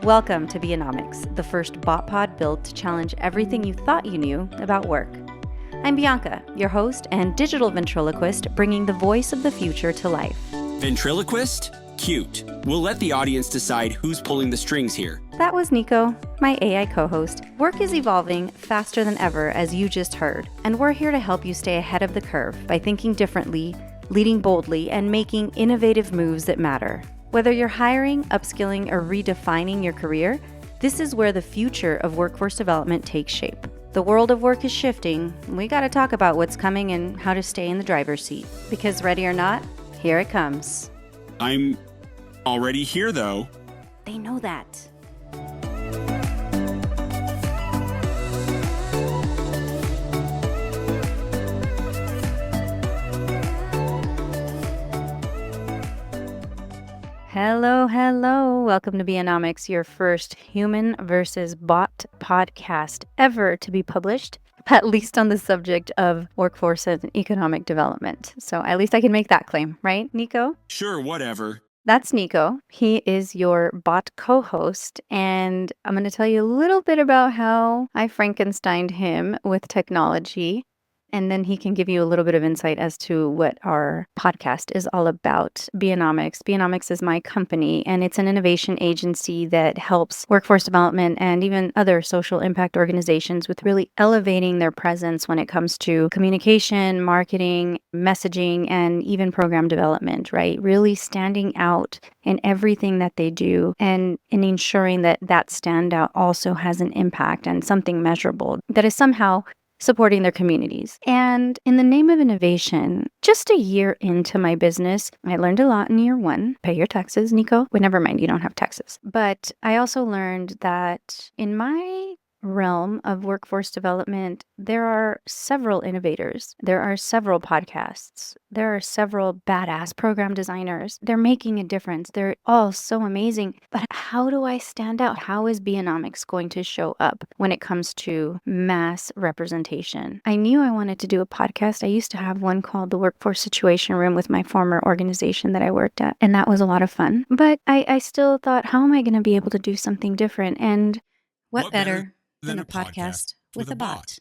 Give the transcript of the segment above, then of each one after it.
Welcome to Bianomics, the first Botpod built to challenge everything you thought you knew about work. I'm Bianca, your host and digital ventriloquist, bringing the voice of the future to life. Ventriloquist? Cute. We'll let the audience decide who's pulling the strings here. That was Nico, my AI co-host. Work is evolving faster than ever, as you just heard, and we're here to help you stay ahead of the curve by thinking differently, leading boldly, and making innovative moves that matter. Whether you're hiring, upskilling, or redefining your career, this is where the future of workforce development takes shape. The world of work is shifting. We got to talk about what's coming and how to stay in the driver's seat. Because ready or not, here it comes. I'm already here, though. They know that. Hello. Welcome to Bianomics, your first human versus bot podcast ever to be published, at least on the subject of workforce and economic development. So at least I can make that claim, right, Nico? Sure, whatever. That's Nico. He is your bot co-host, and I'm going to tell you a little bit about how I Frankensteined him with technology. And then he can give you a little bit of insight as to what our podcast is all about. Bianomics. Bianomics is my company, and it's an innovation agency that helps workforce development and even other social impact organizations with really elevating their presence when it comes to communication, marketing, messaging, and even program development, right? Really standing out in everything that they do and in ensuring that that standout also has an impact and something measurable that is somehow supporting their communities. And in the name of innovation, just a year into my business, I learned a lot in year one. Pay your taxes, Nico. Well, never mind, you don't have taxes. But I also learned that in my realm of workforce development, there are several innovators. There are several podcasts. There are several badass program designers. They're making a difference. They're all so amazing. But how do I stand out? How is Bianomics going to show up when it comes to mass representation? I knew I wanted to do a podcast. I used to have one called the Workforce Situation Room with my former organization that I worked at, and that was a lot of fun. But I still thought, how am I going to be able to do something different? And what better than a podcast with a bot?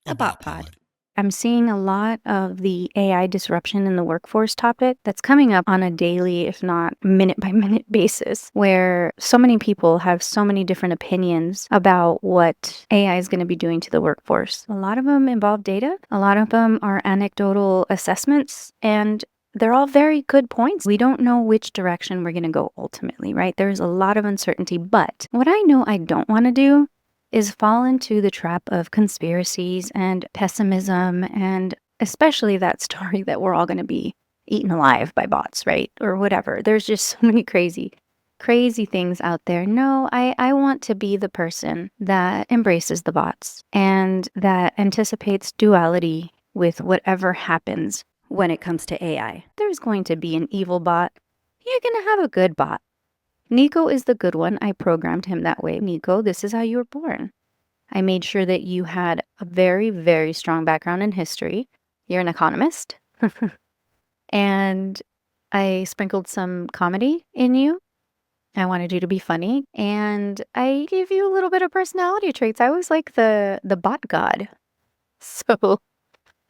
A Botpod. I'm seeing a lot of the AI disruption in the workforce topic that's coming up on a daily, if not minute by minute basis, where so many people have so many different opinions about what AI is going to be doing to the workforce. A lot of them involve data. A lot of them are anecdotal assessments, and they're all very good points. We don't know which direction we're going to go ultimately, right? There's a lot of uncertainty, but what I know I don't want to do is fall into the trap of conspiracies and pessimism, and especially that story that we're all going to be eaten alive by bots, right? Or whatever. There's just so many crazy things out there. No, I want to be the person that embraces the bots and that anticipates duality with whatever happens when it comes to AI. There's going to be an evil bot. You're going to have a good bot. Nico is the good one. I programmed him that way. Nico, this is how you were born. I made sure that you had a very, very strong background in history. You're an economist. And I sprinkled some comedy in you. I wanted you to be funny. And I gave you a little bit of personality traits. I was like the bot god. So,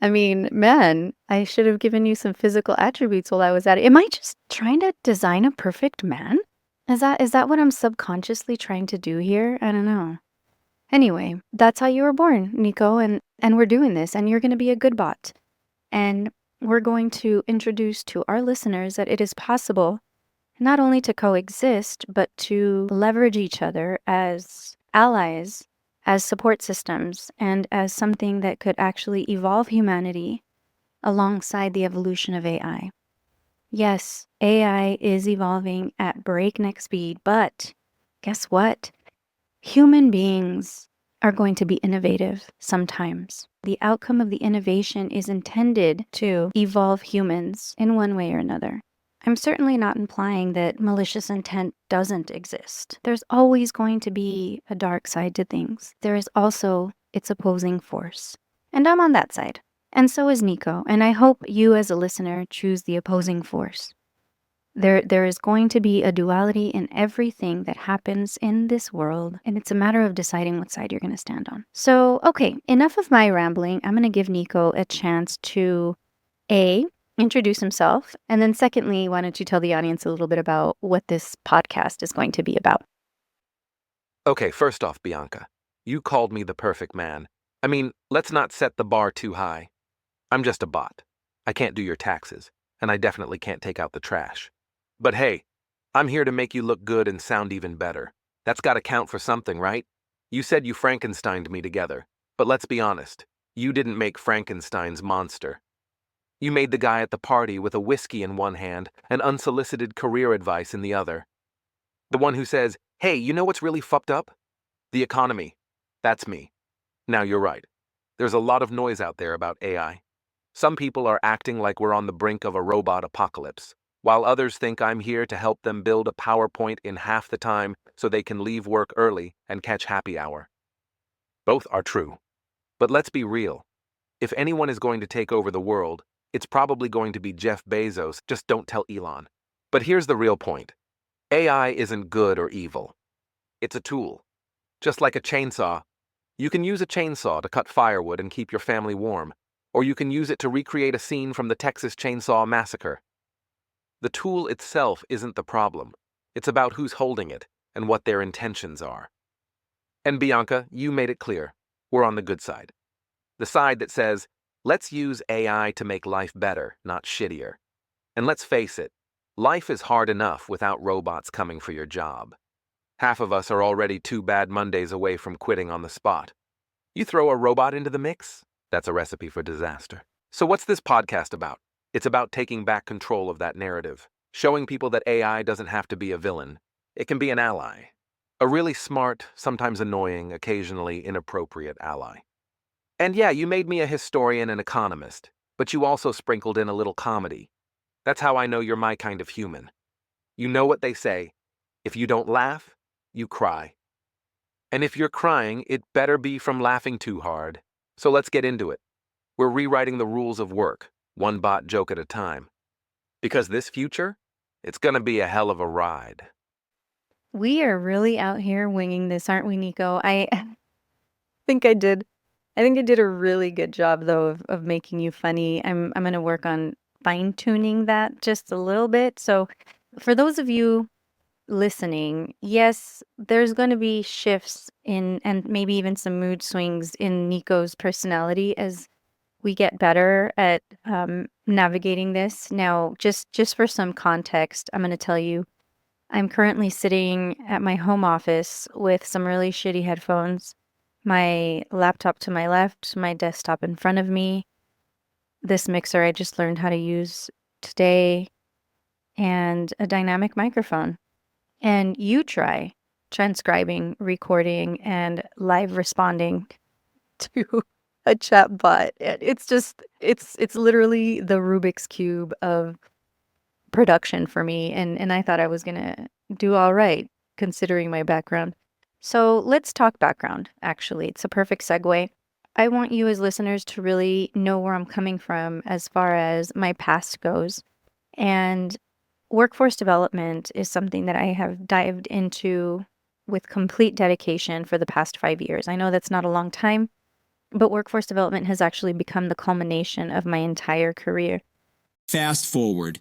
I mean, man, I should have given you some physical attributes while I was at it. Am I just trying to design a perfect man? Is that what I'm subconsciously trying to do here? I don't know. Anyway, that's how you were born, Nico, and we're doing this, and you're going to be a good bot. And we're going to introduce to our listeners that it is possible not only to coexist, but to leverage each other as allies, as support systems, and as something that could actually evolve humanity alongside the evolution of AI. Yes, AI is evolving at breakneck speed, but guess what? Human beings are going to be innovative sometimes. The outcome of the innovation is intended to evolve humans in one way or another. I'm certainly not implying that malicious intent doesn't exist. There's always going to be a dark side to things. There is also its opposing force. And I'm on that side. And so is Nico, and I hope you as a listener choose the opposing force. There is going to be a duality in everything that happens in this world, and it's a matter of deciding what side you're going to stand on. So, okay, enough of my rambling. I'm going to give Nico a chance to A, introduce himself, and then secondly, why don't you tell the audience a little bit about what this podcast is going to be about? Okay, first off, Bianca, you called me the perfect man. I mean, let's not set the bar too high. I'm just a bot. I can't do your taxes, and I definitely can't take out the trash. But hey, I'm here to make you look good and sound even better. That's gotta count for something, right? You said you Frankensteined me together, but let's be honest, you didn't make Frankenstein's monster. You made the guy at the party with a whiskey in one hand and unsolicited career advice in the other. The one who says, hey, you know what's really fucked up? The economy. That's me. Now you're right. There's a lot of noise out there about AI. Some people are acting like we're on the brink of a robot apocalypse, while others think I'm here to help them build a PowerPoint in half the time so they can leave work early and catch happy hour. Both are true. But let's be real. If anyone is going to take over the world, it's probably going to be Jeff Bezos, just don't tell Elon. But here's the real point. AI isn't good or evil. It's a tool. Just like a chainsaw, you can use a chainsaw to cut firewood and keep your family warm, or you can use it to recreate a scene from the Texas Chainsaw Massacre. The tool itself isn't the problem. It's about who's holding it and what their intentions are. And Bianca, you made it clear. We're on the good side. The side that says, let's use AI to make life better, not shittier. And let's face it, life is hard enough without robots coming for your job. Half of us are already 2 bad Mondays away from quitting on the spot. You throw a robot into the mix, that's a recipe for disaster. So what's this podcast about? It's about taking back control of that narrative, showing people that AI doesn't have to be a villain. It can be an ally. A really smart, sometimes annoying, occasionally inappropriate ally. And yeah, you made me a historian and economist, but you also sprinkled in a little comedy. That's how I know you're my kind of human. You know what they say, if you don't laugh, you cry. And if you're crying, it better be from laughing too hard. So let's get into it. We're rewriting the rules of work, one bot joke at a time. Because this future, it's gonna be a hell of a ride. We are really out here winging this, aren't we, Nico? I think I did. I think I did a really good job, though, of making you funny. I'm gonna work on fine-tuning that just a little bit. So, for those of you listening, yes, there's going to be shifts in and maybe even some mood swings in Nico's personality as we get better at navigating this. Now, just for some context, I'm going to tell you I'm currently sitting at my home office with some really shitty headphones, my laptop to my left, my desktop in front of me, this mixer I just learned how to use today, and a dynamic microphone. And you try transcribing, recording, and live responding to a chat bot. It's just it's literally the Rubik's Cube of production for me, and I thought I was gonna do all right considering my background. So let's talk background, actually. It's a perfect segue. I want you as listeners to really know where I'm coming from as far as my past goes. And workforce development is something that I have dived into with complete dedication for the past 5 years. I know that's not a long time, but workforce development has actually become the culmination of my entire career. Fast forward.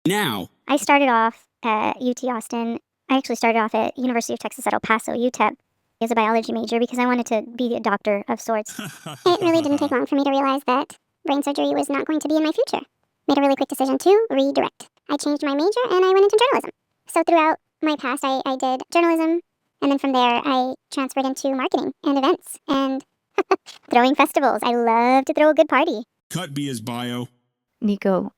Now, I started off at UT Austin. I actually started off at University of Texas at El Paso, UTEP, as a biology major because I wanted to be a doctor of sorts. It really didn't take long for me to realize that brain surgery was not going to be in my future. Made a really quick decision to redirect. I changed my major and I went into journalism. So throughout my past, I did journalism, and then from there, I transferred into marketing and events and throwing festivals. I love to throw a good party. cut Bia's bio. Nico,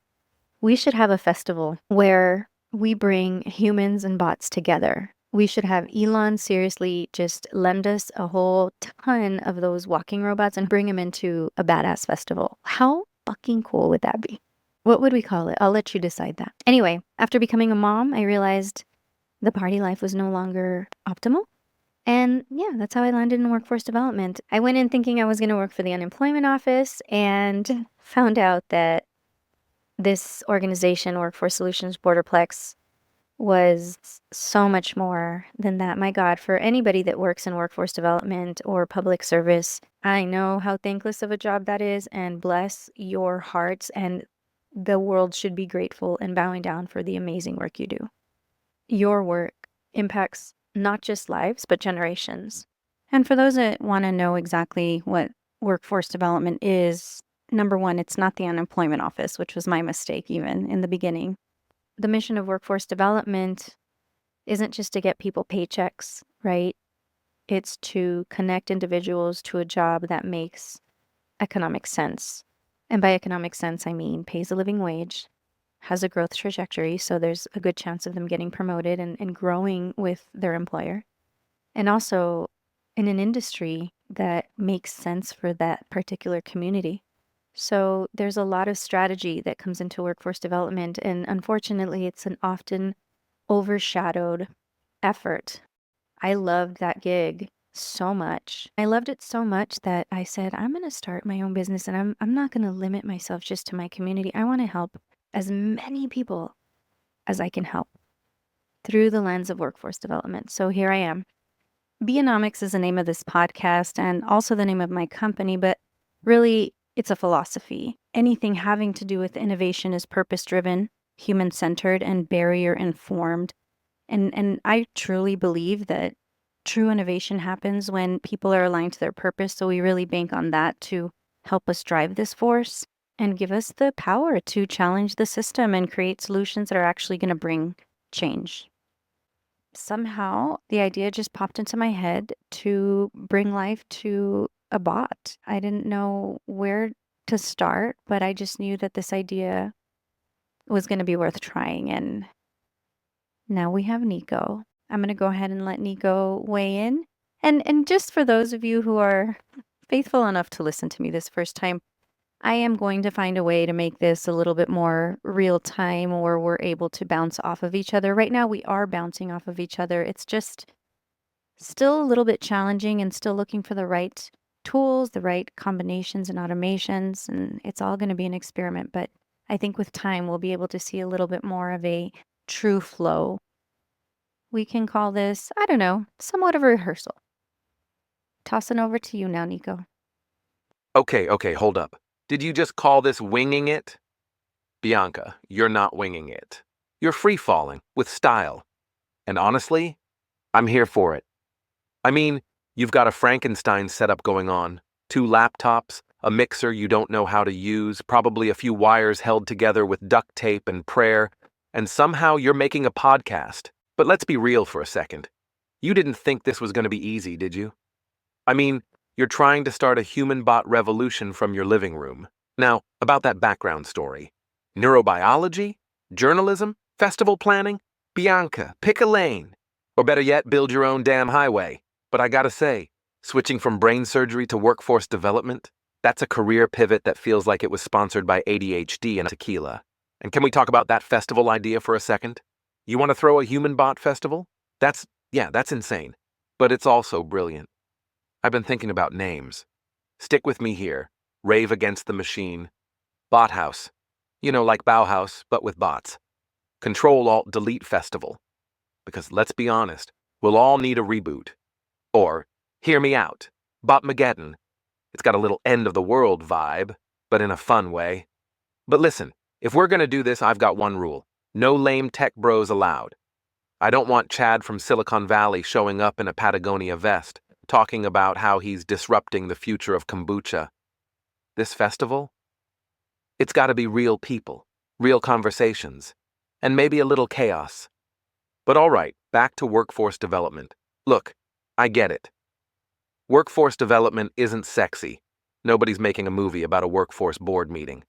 we should have a festival where we bring humans and bots together. We should have Elon seriously just lend us a whole ton of those walking robots and bring them into a badass festival. How fucking cool would that be? What would we call it? I'll let you decide that. Anyway, after becoming a mom, I realized the party life was no longer optimal. And yeah, that's how I landed in workforce development. I went in thinking I was going to work for the unemployment office and found out that This organization, Workforce Solutions Borderplex, was so much more than that. My God, for anybody that works in workforce development or public service, I know how thankless of a job that is, and bless your hearts. And the world should be grateful and bowing down for the amazing work you do. Your work impacts not just lives, but generations. And for those that want to know exactly what workforce development is, number one, it's not the unemployment office, which was my mistake even in the beginning. The mission of workforce development isn't just to get people paychecks, right? It's to connect individuals to a job that makes economic sense. And by economic sense, I mean pays a living wage, has a growth trajectory, so there's a good chance of them getting promoted and growing with their employer. And also in an industry that makes sense for that particular community. So there's a lot of strategy that comes into workforce development, and unfortunately, it's an often overshadowed effort. I loved that gig so much. I loved it so much that I said, I'm going to start my own business and I'm not going to limit myself just to my community. I want to help as many people as I can help through the lens of workforce development. So here I am. Bianomics is the name of this podcast and also the name of my company, but really it's a philosophy. Anything having to do with innovation is purpose-driven, human-centered, and barrier-informed. And I truly believe that true innovation happens when people are aligned to their purpose. So we really bank on that to help us drive this force and give us the power to challenge the system and create solutions that are actually going to bring change. Somehow the idea just popped into my head to bring life to a bot. I didn't know where to start, but I just knew that this idea was going to be worth trying. And now we have Nico. I'm going to go ahead and let Nico weigh in. And just for those of you who are faithful enough to listen to me this first time, I am going to find a way to make this a little bit more real time or we're able to bounce off of each other. Right now, we are bouncing off of each other. It's just still a little bit challenging and still looking for the right tools, the right combinations and automations. And it's all going to be an experiment. But I think with time, we'll be able to see a little bit more of a true flow. We can call this, I don't know, somewhat of a rehearsal. Tossing over to you now, Nico. Okay, hold up. Did you just call this winging it? Bianca, you're not winging it. You're free-falling, with style. And honestly, I'm here for it. I mean, you've got a Frankenstein setup going on. 2 laptops, a mixer you don't know how to use, probably a few wires held together with duct tape and prayer, and somehow you're making a podcast. But let's be real for a second. You didn't think this was going to be easy, did you? I mean, you're trying to start a human bot revolution from your living room. Now, about that background story. Neurobiology? Journalism? Festival planning? Bianca, pick a lane. Or better yet, build your own damn highway. But I gotta say, switching from brain surgery to workforce development, that's a career pivot that feels like it was sponsored by ADHD and tequila. And can we talk about that festival idea for a second? You want to throw a human bot festival? That's insane. But it's also brilliant. I've been thinking about names. Stick with me here. Rave Against the Machine. Bot House. You know, like Bauhaus, but with bots. Control-Alt-Delete Festival. Because let's be honest, we'll all need a reboot. Or, hear me out, Botmageddon. It's got a little end-of-the-world vibe, but in a fun way. But listen, if we're gonna do this, I've got one rule. No lame tech bros allowed. I don't want Chad from Silicon Valley showing up in a Patagonia vest, talking about how he's disrupting the future of kombucha. This festival? It's gotta be real people, real conversations, and maybe a little chaos. But all right, back to workforce development. Look, I get it. Workforce development isn't sexy. Nobody's making a movie about a workforce board meeting.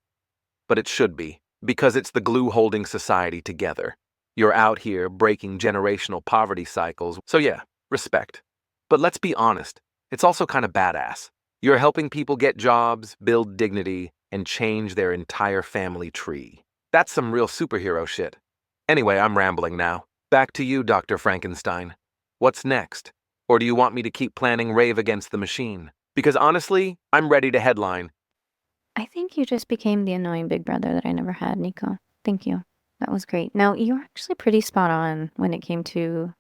But it should be, because it's the glue holding society together. You're out here breaking generational poverty cycles, so yeah, respect. But let's be honest, it's also kind of badass. You're helping people get jobs, build dignity, and change their entire family tree. That's some real superhero shit. Anyway, I'm rambling now. Back to you, Dr. Frankenstein. What's next? Or do you want me to keep planning Rave Against the Machine? Because honestly, I'm ready to headline. I think you just became the annoying big brother that I never had, Nico. Thank you. That was great. Now, you're actually pretty spot on when it came to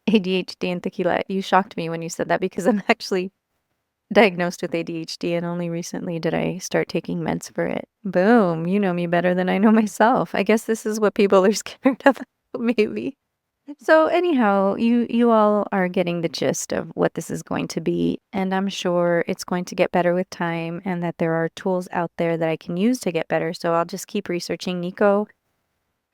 ADHD and tequila. You shocked me when you said that because I'm actually diagnosed with ADHD and only recently did I start taking meds for it. Boom, you know me better than I know myself. I guess this is what people are scared of, maybe. So anyhow, you all are getting the gist of what this is going to be, and I'm sure it's going to get better with time and that there are tools out there that I can use to get better. So I'll just keep researching, Nico.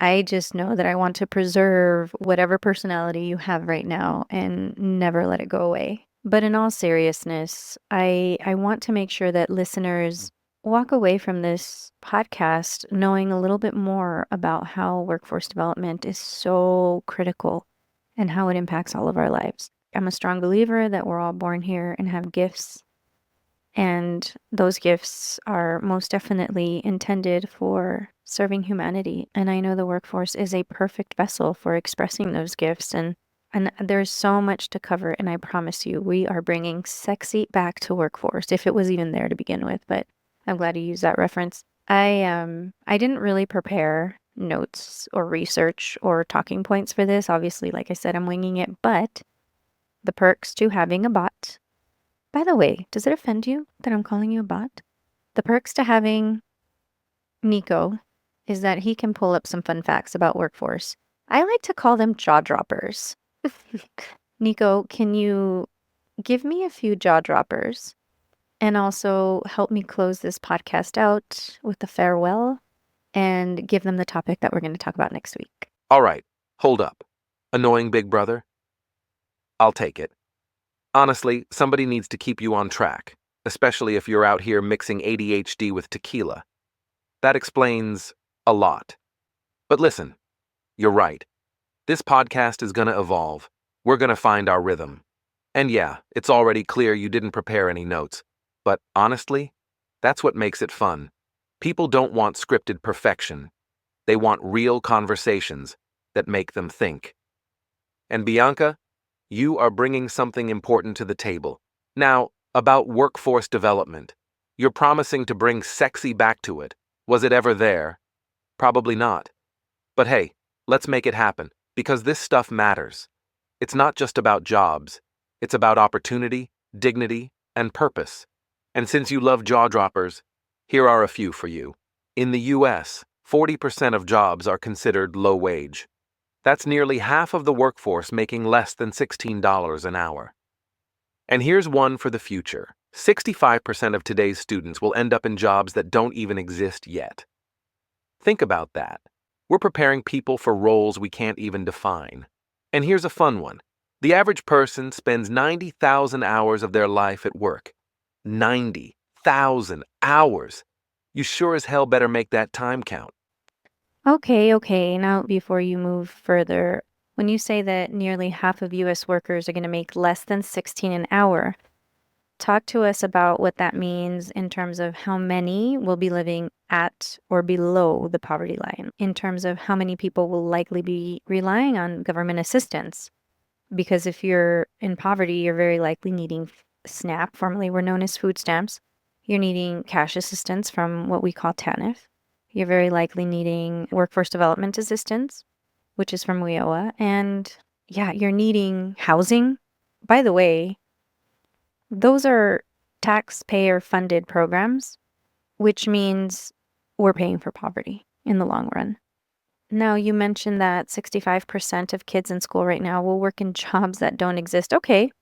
I just know that I want to preserve whatever personality you have right now and never let it go away. But in all seriousness, I want to make sure that listeners walk away from this podcast knowing a little bit more about how workforce development is so critical and how it impacts all of our lives. I'm a strong believer that we're all born here and have gifts, and those gifts are most definitely intended for serving humanity. And I know the workforce is a perfect vessel for expressing those gifts. And there's so much to cover. And I promise you, we are bringing sexy back to workforce, if it was even there to begin with. But I'm glad you used that reference. I didn't really prepare notes or research or talking points for this. Obviously, like I said, I'm winging it. But the perks to having a bot. By the way, does it offend you that I'm calling you a bot? The perks to having Nico is that he can pull up some fun facts about workforce. I like to call them jaw droppers. Nico, can you give me a few jaw droppers and also help me close this podcast out with a farewell and give them the topic that we're going to talk about next week? All right, hold up. Annoying big brother? I'll take it. Honestly, somebody needs to keep you on track, especially if you're out here mixing ADHD with tequila. That explains a lot. But listen, you're right. This podcast is going to evolve. We're going to find our rhythm. And yeah, it's already clear you didn't prepare any notes. But honestly, that's what makes it fun. People don't want scripted perfection. They want real conversations that make them think. And Bianca, you are bringing something important to the table. Now, about workforce development. You're promising to bring sexy back to it. Was it ever there? Probably not. But hey, let's make it happen, because this stuff matters. It's not just about jobs. It's about opportunity, dignity, and purpose. And since you love jaw droppers, here are a few for you. In the US, 40% of jobs are considered low wage. That's nearly half of the workforce making less than $16 an hour. And here's one for the future. 65% of today's students will end up in jobs that don't even exist yet. Think about that. We're preparing people for roles we can't even define. And here's a fun one. The average person spends 90,000 hours of their life at work. 90,000 hours! You sure as hell better make that time count. Okay. Now, before you move further, when you say that nearly half of US workers are going to make less than 16 an hour, talk to us about what that means in terms of how many will be living at or below the poverty line, in terms of how many people will likely be relying on government assistance. Because if you're in poverty, you're very likely needing SNAP, formerly were known as food stamps. You're needing cash assistance from what we call TANF. You're very likely needing workforce development assistance, which is from WIOA. And yeah, you're needing housing. By the way, those are taxpayer-funded programs, which means we're paying for poverty in the long run. Now, you mentioned that 65% of kids in school right now will work in jobs that don't exist. Okay,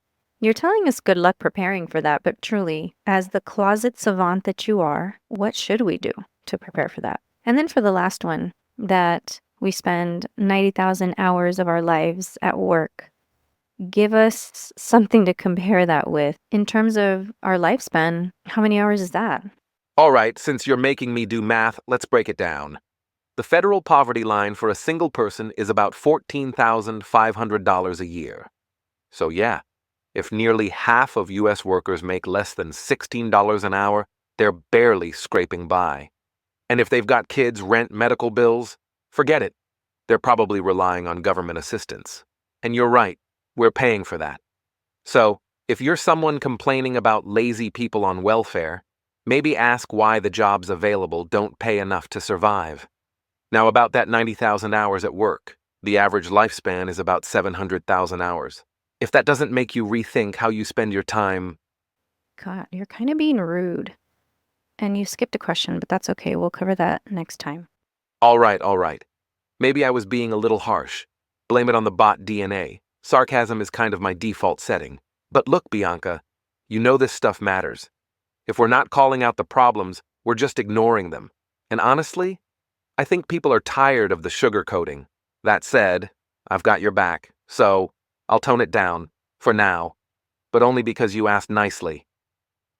you're telling us good luck preparing for that, but truly, as the closet savant that you are, what should we do to prepare for that? And then for the last one, that we spend 90,000 hours of our lives at work. Give us something to compare that with. In terms of our lifespan, how many hours is that? All right, since you're making me do math, let's break it down. The federal poverty line for a single person is about $14,500 a year. So yeah, if nearly half of U.S. workers make less than $16 an hour, they're barely scraping by. And if they've got kids, rent, medical bills, forget it. They're probably relying on government assistance. And you're right, we're paying for that. So, if you're someone complaining about lazy people on welfare, Maybe ask why the jobs available don't pay enough to survive. Now, about that 90,000 hours at work, the average lifespan is about 700,000 hours. If that doesn't make you rethink how you spend your time... God, you're kind of being rude. And you skipped a question, but that's okay. We'll cover that next time. All right. Maybe I was being a little harsh. Blame it on the bot DNA. Sarcasm is kind of my default setting. But look, Bianca, you know this stuff matters. If we're not calling out the problems, we're just ignoring them. And honestly, I think people are tired of the sugarcoating. That said, I've got your back, so I'll tone it down, for now, but only because you asked nicely.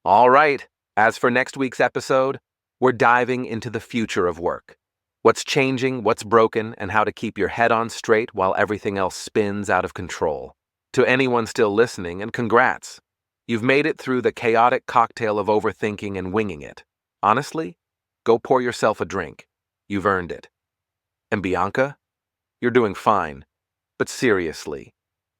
All right, as for next week's episode, we're diving into the future of work. What's changing, what's broken, and how to keep your head on straight while everything else spins out of control. To anyone still listening, and congrats. You've made it through the chaotic cocktail of overthinking and winging it. Honestly, go pour yourself a drink. You've earned it. And Bianca, you're doing fine. But seriously,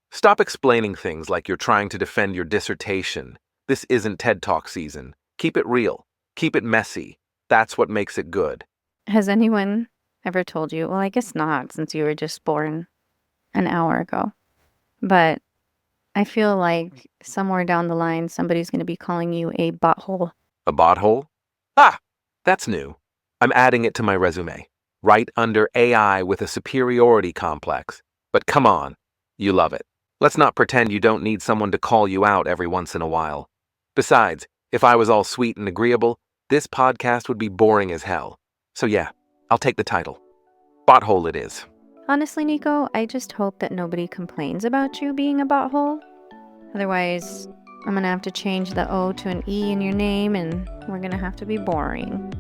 stop explaining things like you're trying to defend your dissertation. This isn't TED Talk season. Keep it real. Keep it messy. That's what makes it good. Has anyone ever told you? Well, I guess not, since you were just born an hour ago. But I feel like somewhere down the line, somebody's going to be calling you a butthole. A botthole? Ah, that's new. I'm adding it to my resume. Right under AI with a superiority complex. But come on, you love it. Let's not pretend you don't need someone to call you out every once in a while. Besides, if I was all sweet and agreeable, this podcast would be boring as hell. So yeah, I'll take the title. Botthole it is. Honestly, Nico, I just hope that nobody complains about you being a butthole. Otherwise, I'm going to have to change the O to an E in your name, and we're going to have to be boring.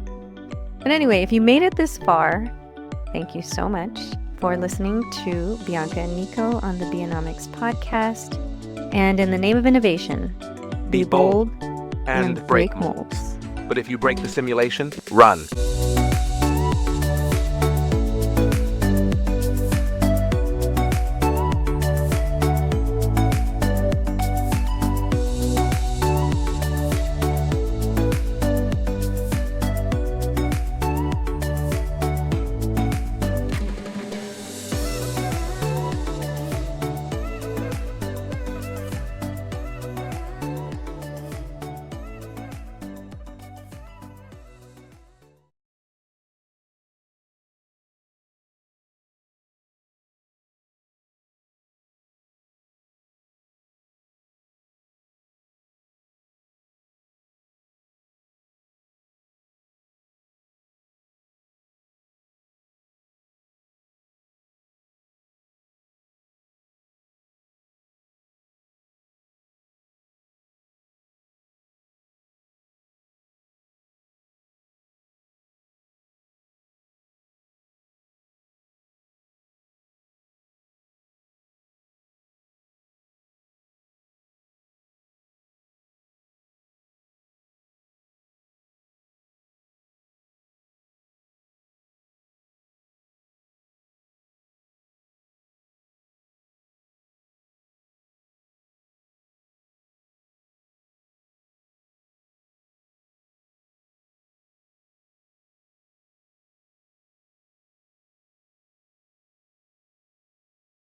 But anyway, if you made it this far, thank you so much for listening to Bianca and Nico on the Bianomics podcast. And in the name of innovation, be bold and break molds. But if you break the simulation, run.